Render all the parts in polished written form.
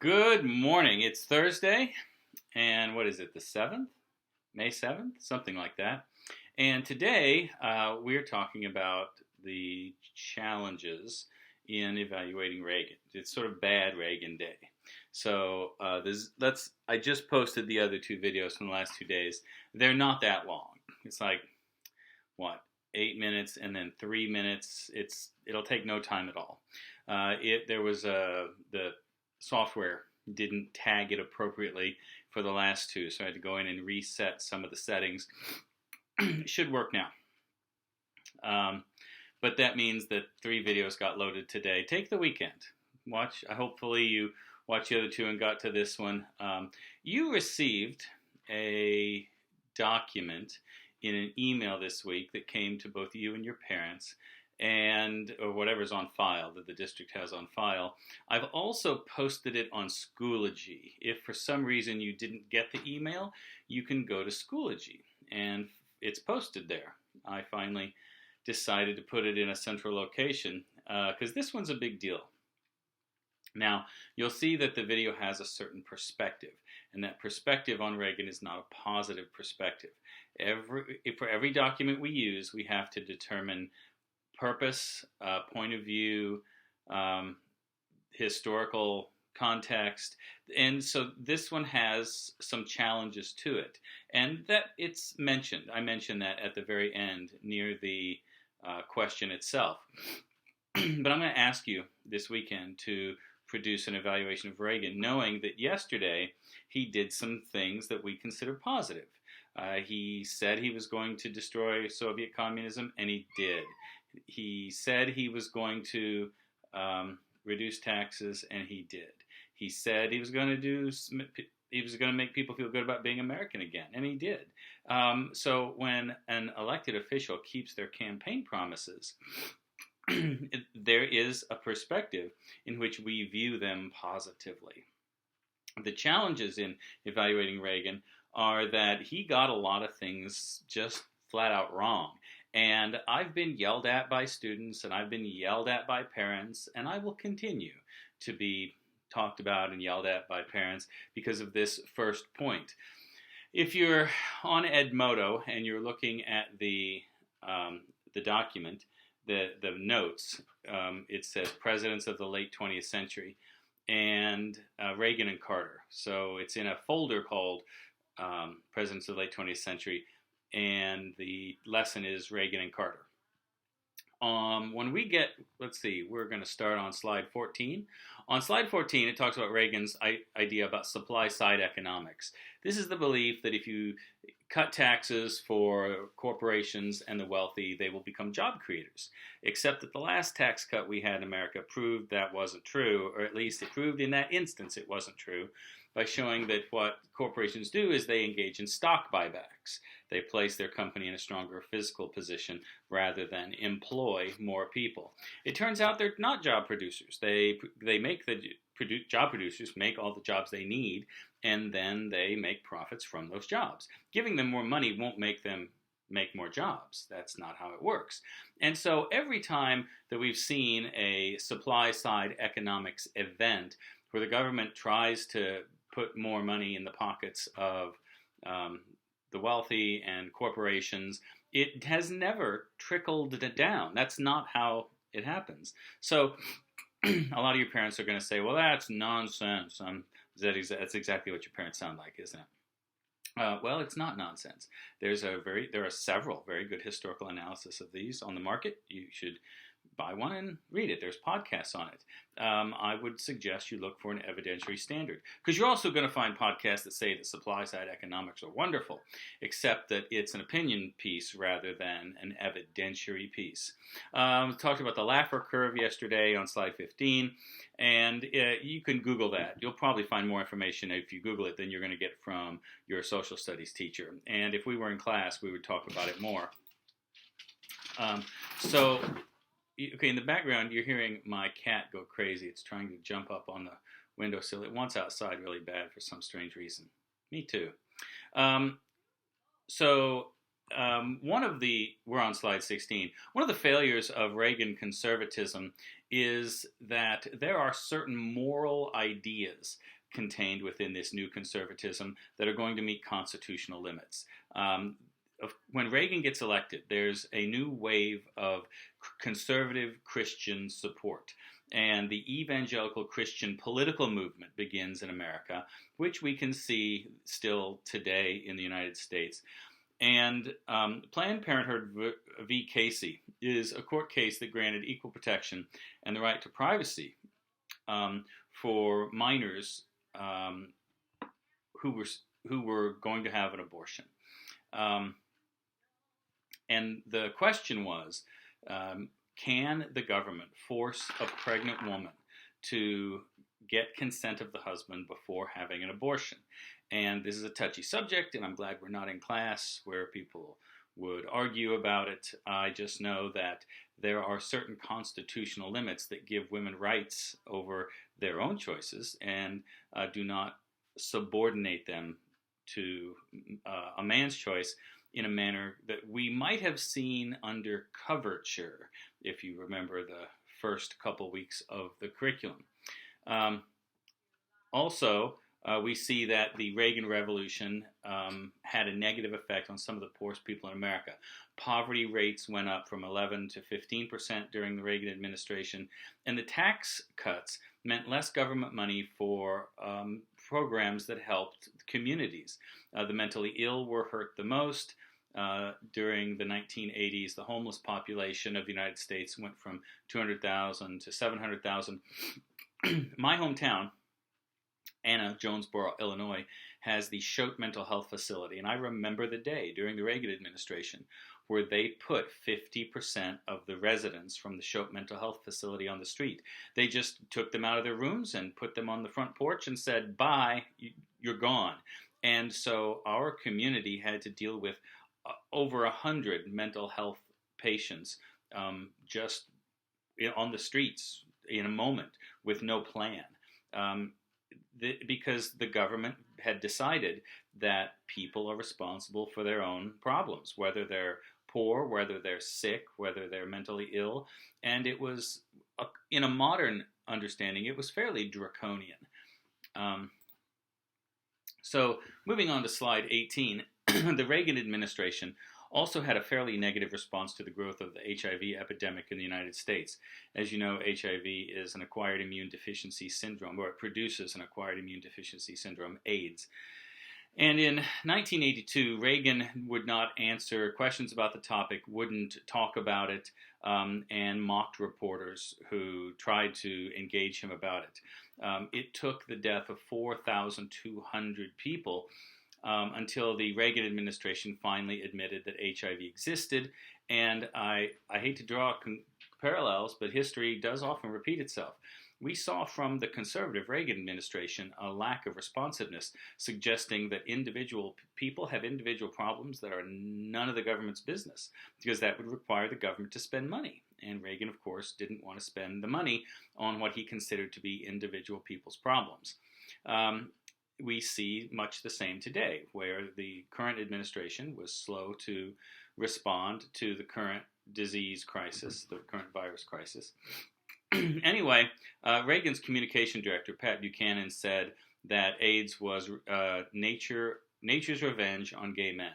Good morning. It's Thursday, and what is it, the 7th? May 7th? Something like that. And today we're talking about the challenges in evaluating Reagan. It's sort of bad Reagan day. So I just posted the other two videos from the last 2 days. They're not that long. It's like, 8 minutes and then 3 minutes. It'll take no time at all. The software didn't tag it appropriately for the last two, so I had to go in and reset some of the settings. It should work now. But that means that 3 videos got loaded today. Take the weekend. Hopefully you watched the other 2 and got to this one. You received a document in an email this week that came to both you and your parents, or whatever's on file that the district has on file. I've also posted it on Schoology. If for some reason you didn't get the email, you can go to Schoology, and it's posted there. I finally decided to put it in a central location because this one's a big deal. Now, you'll see that the video has a certain perspective, and that perspective on Reagan is not a positive perspective. For every document we use, we have to determine purpose, point of view, historical context, and so this one has some challenges to it, and that it's mentioned. I mentioned that at the very end near the question itself. But I'm going to ask you this weekend to produce an evaluation of Reagan, knowing that yesterday he did some things that we consider positive. He said he was going to destroy Soviet communism, and he did. He said he was going to reduce taxes, and he did. He said he was going to make people feel good about being American again, and he did. So when an elected official keeps their campaign promises, there is a perspective in which we view them positively. The challenges in evaluating Reagan are that he got a lot of things just flat out wrong. And I've been yelled at by students, and I've been yelled at by parents, and I will continue to be talked about and yelled at by parents because of this first point. If you're on Edmodo and you're looking at the document, the notes, it says Presidents of the Late 20th Century and Reagan and Carter. So it's in a folder called Presidents of the Late 20th Century, and the lesson is Reagan and Carter. When we get, we're going to start on slide 14. On slide 14, it talks about Reagan's idea about supply-side economics. This is the belief that if you cut taxes for corporations and the wealthy, they will become job creators. Except that the last tax cut we had in America proved that wasn't true, or at least it proved in that instance it wasn't true, by showing that what corporations do is they engage in stock buybacks. They place their company in a stronger physical position rather than employ more people. It turns out they're not job producers. They make job producers make all the jobs they need, and then they make profits from those jobs. Giving them more money won't make them make more jobs. That's not how it works. And so every time that we've seen a supply-side economics event where the government tries to put more money in the pockets of the wealthy and corporations, it has never trickled down. That's not how it happens. So a lot of your parents are going to say, well, that's nonsense. That's exactly what your parents sound like, isn't it? Well, it's not nonsense. There are several very good historical analysis of these on the market. You should buy one and read it. There's podcasts on it. I would suggest you look for an evidentiary standard, because you're also going to find podcasts that say that supply-side economics are wonderful, except that it's an opinion piece rather than an evidentiary piece. We talked about the Laffer curve yesterday on slide 15, and you can Google that. You'll probably find more information if you Google it than you're going to get from your social studies teacher. And if we were in class, we would talk about it more. Okay, in the background, you're hearing my cat go crazy. It's trying to jump up on the windowsill. It wants outside really bad for some strange reason. Me too. We're on slide 16. One of the failures of Reagan conservatism is that there are certain moral ideas contained within this new conservatism that are going to meet constitutional limits. When Reagan gets elected, there's a new wave of conservative Christian support. And the evangelical Christian political movement begins in America, which we can see still today in the United States. And Planned Parenthood v. Casey is a court case that granted equal protection and the right to privacy for minors who were going to have an abortion. And the question was, can the government force a pregnant woman to get consent of the husband before having an abortion? And this is a touchy subject, and I'm glad we're not in class where people would argue about it. I just know that there are certain constitutional limits that give women rights over their own choices and do not subordinate them to a man's choice in a manner that we might have seen under coverture, if you remember the first couple weeks of the curriculum. Also, we see that the Reagan Revolution had a negative effect on some of the poorest people in America. Poverty rates went up from 11 to 15% during the Reagan administration, and the tax cuts meant less government money for programs that helped communities. The mentally ill were hurt the most. During the 1980s, the homeless population of the United States went from 200,000 to 700,000. My hometown, Anna, Jonesboro, Illinois, has the Choate Mental Health Facility. And I remember the day during the Reagan administration where they put 50% of the residents from the Choate Mental Health Facility on the street. They just took them out of their rooms and put them on the front porch and said, bye, you're gone. And so our community had to deal with over 100 mental health patients just on the streets in a moment with no plan. Because the government had decided that people are responsible for their own problems, whether they're poor, whether they're sick, whether they're mentally ill. And it was, in a modern understanding, it was fairly draconian. So moving on to slide 18, the Reagan administration also had a fairly negative response to the growth of the HIV epidemic in the United States. As you know, HIV is an acquired immune deficiency syndrome, or it produces an acquired immune deficiency syndrome, AIDS. And in 1982, Reagan would not answer questions about the topic, wouldn't talk about it, and mocked reporters who tried to engage him about it. It took the death of 4,200 people until the Reagan administration finally admitted that HIV existed. And I hate to draw parallels, but history does often repeat itself. We saw from the conservative Reagan administration a lack of responsiveness, suggesting that individual people have individual problems that are none of the government's business, because that would require the government to spend money. And Reagan, of course, didn't want to spend the money on what he considered to be individual people's problems. We see much the same today, where the current administration was slow to respond to the current disease crisis, the current virus crisis. Anyway, Reagan's communication director, Pat Buchanan, said that AIDS was nature's revenge on gay men.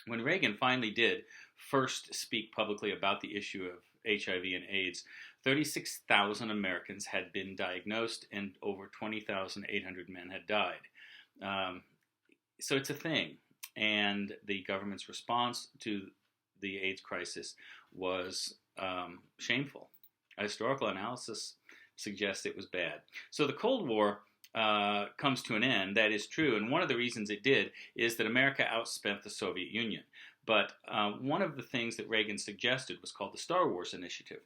When Reagan finally did first speak publicly about the issue of HIV and AIDS, 36,000 Americans had been diagnosed and over 20,800 men had died. So it's a thing. And the government's response to the AIDS crisis was shameful. A historical analysis suggests it was bad. So the Cold War comes to an end. That is true. And one of the reasons it did is that America outspent the Soviet Union. But one of the things that Reagan suggested was called the Star Wars Initiative.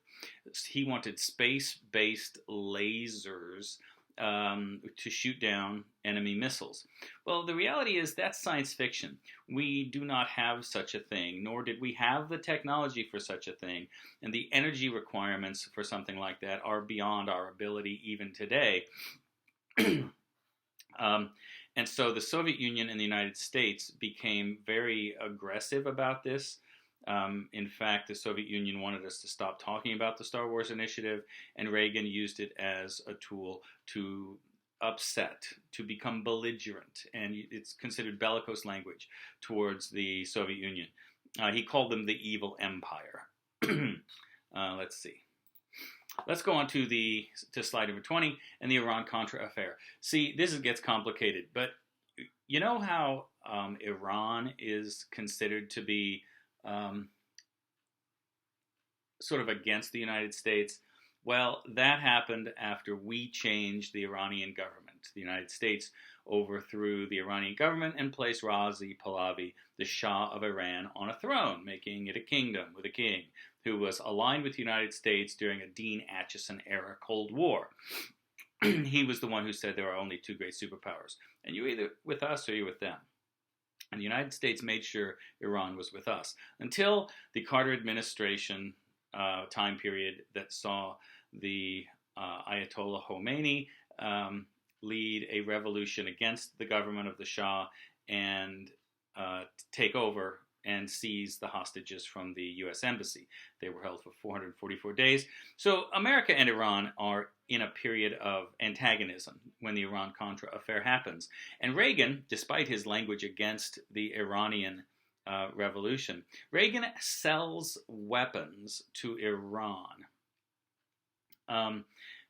He wanted space-based lasers to shoot down enemy missiles. Well, the reality is that's science fiction. We do not have such a thing, nor did we have the technology for such a thing. And the energy requirements for something like that are beyond our ability even today. And so the Soviet Union and the United States became very aggressive about this. In fact, the Soviet Union wanted us to stop talking about the Star Wars Initiative, and Reagan used it as a tool to upset, to become belligerent, and it's considered bellicose language towards the Soviet Union. He called them the evil empire. Let's see. Let's go on to slide number 20 and the Iran-Contra affair. See, this gets complicated, but you know how Iran is considered to be sort of against the United States? Well, that happened after we changed the Iranian government. The United States overthrew the Iranian government and placed Razi Pahlavi, the Shah of Iran, on a throne, making it a kingdom with a king who was aligned with the United States during a Dean Acheson-era Cold War. He was the one who said there are only two great superpowers, and you're either with us or you're with them. And the United States made sure Iran was with us until the Carter administration time period that saw the Ayatollah Khomeini lead a revolution against the government of the Shah and take over and seize the hostages from the U.S. Embassy. They were held for 444 days. So America and Iran are in a period of antagonism when the Iran-Contra affair happens. And Reagan, despite his language against the Iranian revolution, Reagan sells weapons to Iran.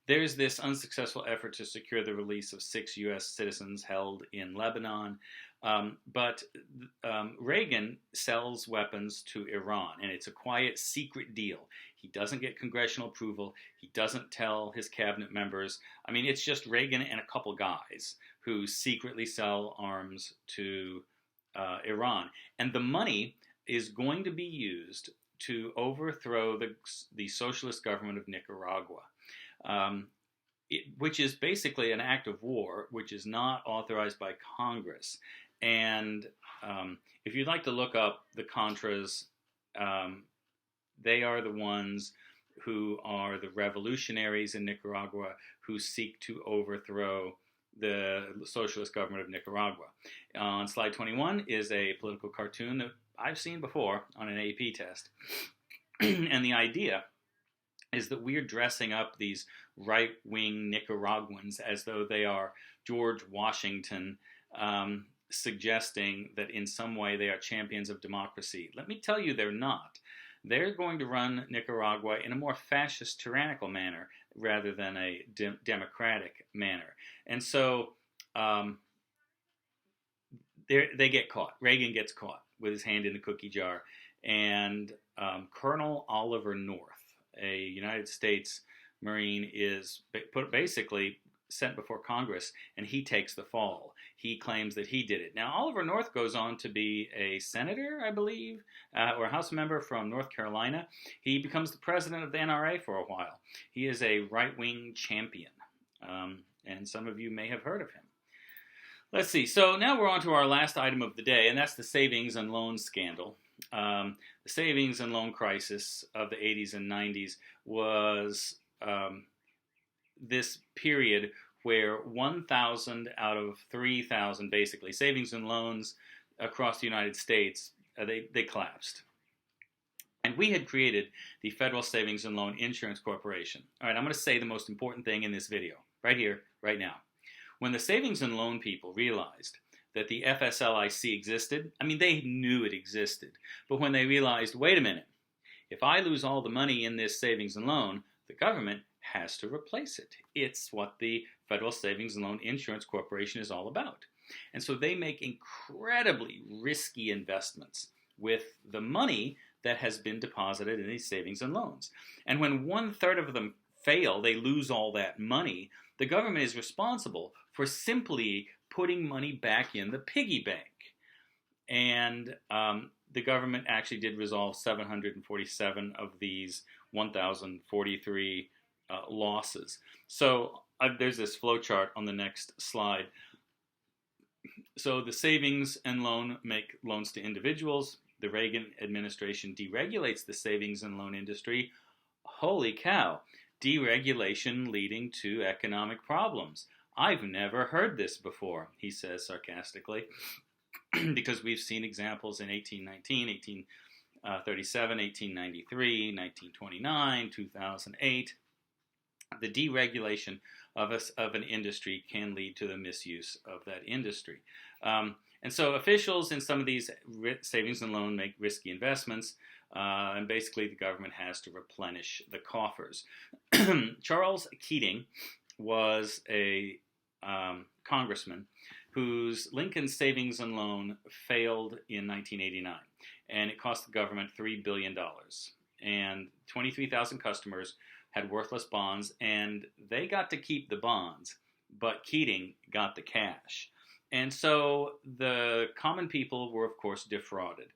There's this unsuccessful effort to secure the release of 6 U.S. citizens held in Lebanon. But Reagan sells weapons to Iran, and it's a quiet, secret deal. He doesn't get congressional approval. He doesn't tell his cabinet members. I mean, it's just Reagan and a couple guys who secretly sell arms to Iran. And the money is going to be used to overthrow the socialist government of Nicaragua. Which is basically an act of war, which is not authorized by Congress. And if you'd like to look up the Contras, they are the ones who are the revolutionaries in Nicaragua who seek to overthrow the socialist government of Nicaragua. On slide 21 is a political cartoon that I've seen before on an AP test. And the idea is that we're dressing up these right-wing Nicaraguans as though they are George Washington, suggesting that in some way they are champions of democracy. Let me tell you, they're not. They're going to run Nicaragua in a more fascist, tyrannical manner rather than a democratic manner. And so they get caught. Reagan gets caught with his hand in the cookie jar. And Colonel Oliver North, a United States Marine, is basically sent before Congress, and he takes the fall. He claims that he did it. Now, Oliver North goes on to be a senator, I believe, or a House member from North Carolina. He becomes the president of the NRA for a while. He is a right-wing champion, and some of you may have heard of him. Let's see. So now we're on to our last item of the day, and that's the savings and loan scandal. The savings and loan crisis of the 80s and 90s was this period where 1,000 out of 3,000, basically, savings and loans across the United States, they collapsed. And we had created the Federal Savings and Loan Insurance Corporation. All right, I'm going to say the most important thing in this video, right here, right now. When the savings and loan people realized that the FSLIC existed, I mean, they knew it existed. But when they realized, wait a minute, if I lose all the money in this savings and loan, the government has to replace it. It's what the Federal Savings and Loan Insurance Corporation is all about. And so they make incredibly risky investments with the money that has been deposited in these savings and loans. And when 1/3 of them fail, they lose all that money, the government is responsible for simply putting money back in the piggy bank. And the government actually did resolve 747 of these 1,043 losses. So there's this flow chart on the next slide. So the savings and loan make loans to individuals. The Reagan administration deregulates the savings and loan industry. Holy cow, deregulation leading to economic problems. I've never heard this before, he says sarcastically, because we've seen examples in 1819, 1837, 1893, 1929, 2008. the deregulation of an industry can lead to the misuse of that industry. And so officials in some of these savings and loan make risky investments, and basically the government has to replenish the coffers. Charles Keating was a congressman whose Lincoln savings and loan failed in 1989, and it cost the government $3 billion. And 23,000 customers had worthless bonds, and they got to keep the bonds, but Keating got the cash. And so the common people were, of course, defrauded.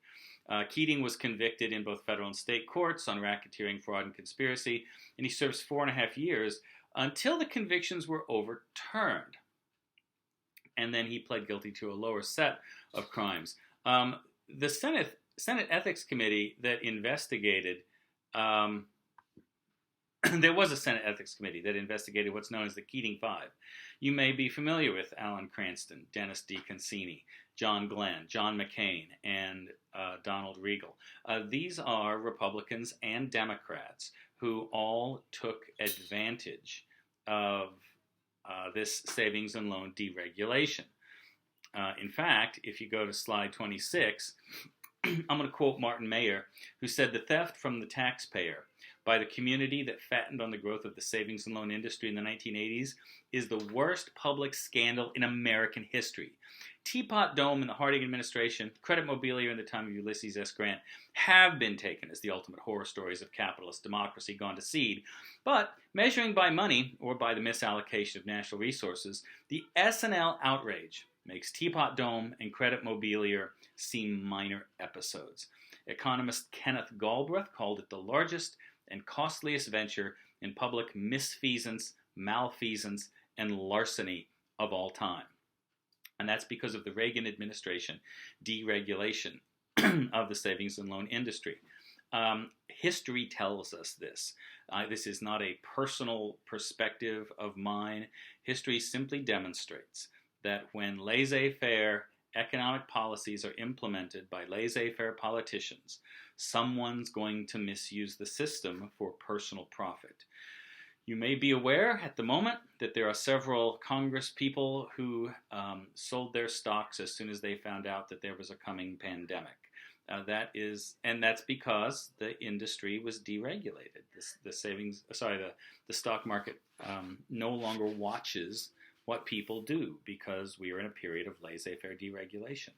Keating was convicted in both federal and state courts on racketeering, fraud, and conspiracy, and he serves 4.5 years until the convictions were overturned. And then he pled guilty to a lower set of crimes. The Senate Ethics Committee that investigated there was a Senate Ethics Committee that investigated what's known as the Keating Five. You may be familiar with Alan Cranston, Dennis D. Concini, John Glenn, John McCain, and Donald Regal. These are Republicans and Democrats who all took advantage of this savings and loan deregulation. In fact, if you go to slide 26, I'm going to quote Martin Mayer, who said, "The theft from the taxpayer by the community that fattened on the growth of the savings and loan industry in the 1980s is the worst public scandal in American history. Teapot Dome in the Harding administration, Credit Mobilier in the time of Ulysses S. Grant have been taken as the ultimate horror stories of capitalist democracy gone to seed. But measuring by money, or by the misallocation of national resources, the S&L outrage makes Teapot Dome and Credit Mobilier seem minor episodes. Economist Kenneth Galbraith called it the largest and costliest venture in public misfeasance, malfeasance, and larceny of all time." And that's because of the Reagan administration deregulation of the savings and loan industry. History tells us this. This is not a personal perspective of mine. History simply demonstrates that when laissez-faire economic policies are implemented by laissez-faire politicians, someone's going to misuse the system for personal profit. You may be aware at the moment that there are several Congress people who sold their stocks as soon as they found out that there was a coming pandemic. That's because the industry was deregulated. The stock market no longer watches what people do because we are in a period of laissez-faire deregulation.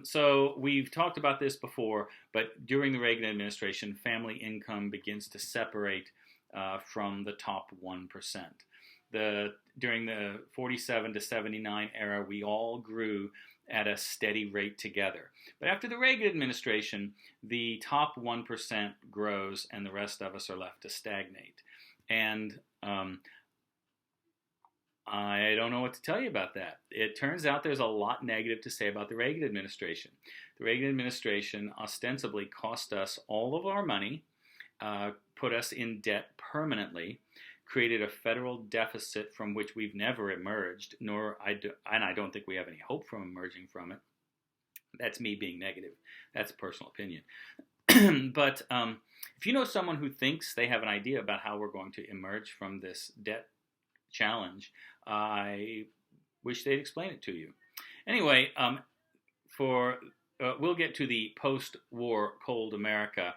So we've talked about this before, but during the Reagan administration, family income begins to separate from the top 1%. During the 47 to 79 era, we all grew at a steady rate together. But after the Reagan administration, the top 1% grows and the rest of us are left to stagnate. And I don't know what to tell you about that. It turns out there's a lot negative to say about the Reagan administration. The Reagan administration ostensibly cost us all of our money, put us in debt permanently, created a federal deficit from which we've never emerged, and I don't think we have any hope from emerging from it. That's me being negative. That's a personal opinion. But if you know someone who thinks they have an idea about how we're going to emerge from this debt challenge, I wish they'd explain it to you. Anyway, we'll get to the post-war cold America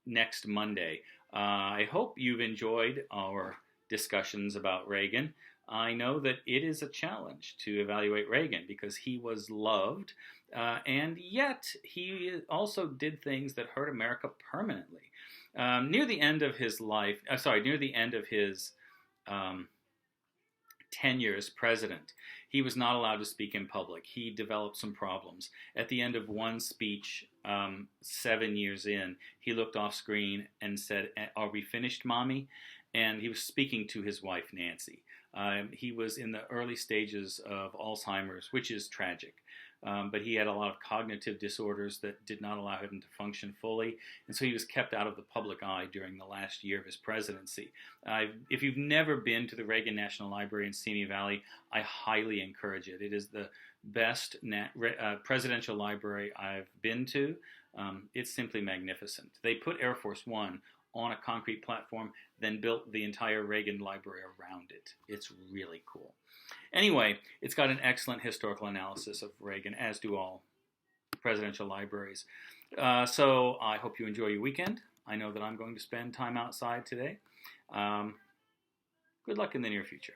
next Monday. I hope you've enjoyed our discussions about Reagan. I know that it is a challenge to evaluate Reagan because he was loved, and yet he also did things that hurt America permanently. Near the end of his tenure as president, he was not allowed to speak in public. He developed some problems. At the end of one speech, 7 years in, he looked off screen and said, "Are we finished, Mommy?" And he was speaking to his wife, Nancy. He was in the early stages of Alzheimer's, which is tragic. But he had a lot of cognitive disorders that did not allow him to function fully, and so he was kept out of the public eye during the last year of his presidency. If you've never been to the Reagan National Library in Simi Valley, I highly encourage it. It is the best presidential library I've been to. It's simply magnificent. They put Air Force One on a concrete platform. then built the entire Reagan library around it. It's really cool. Anyway, it's got an excellent historical analysis of Reagan, as do all presidential libraries. So I hope you enjoy your weekend. I know that I'm going to spend time outside today. Good luck in the near future.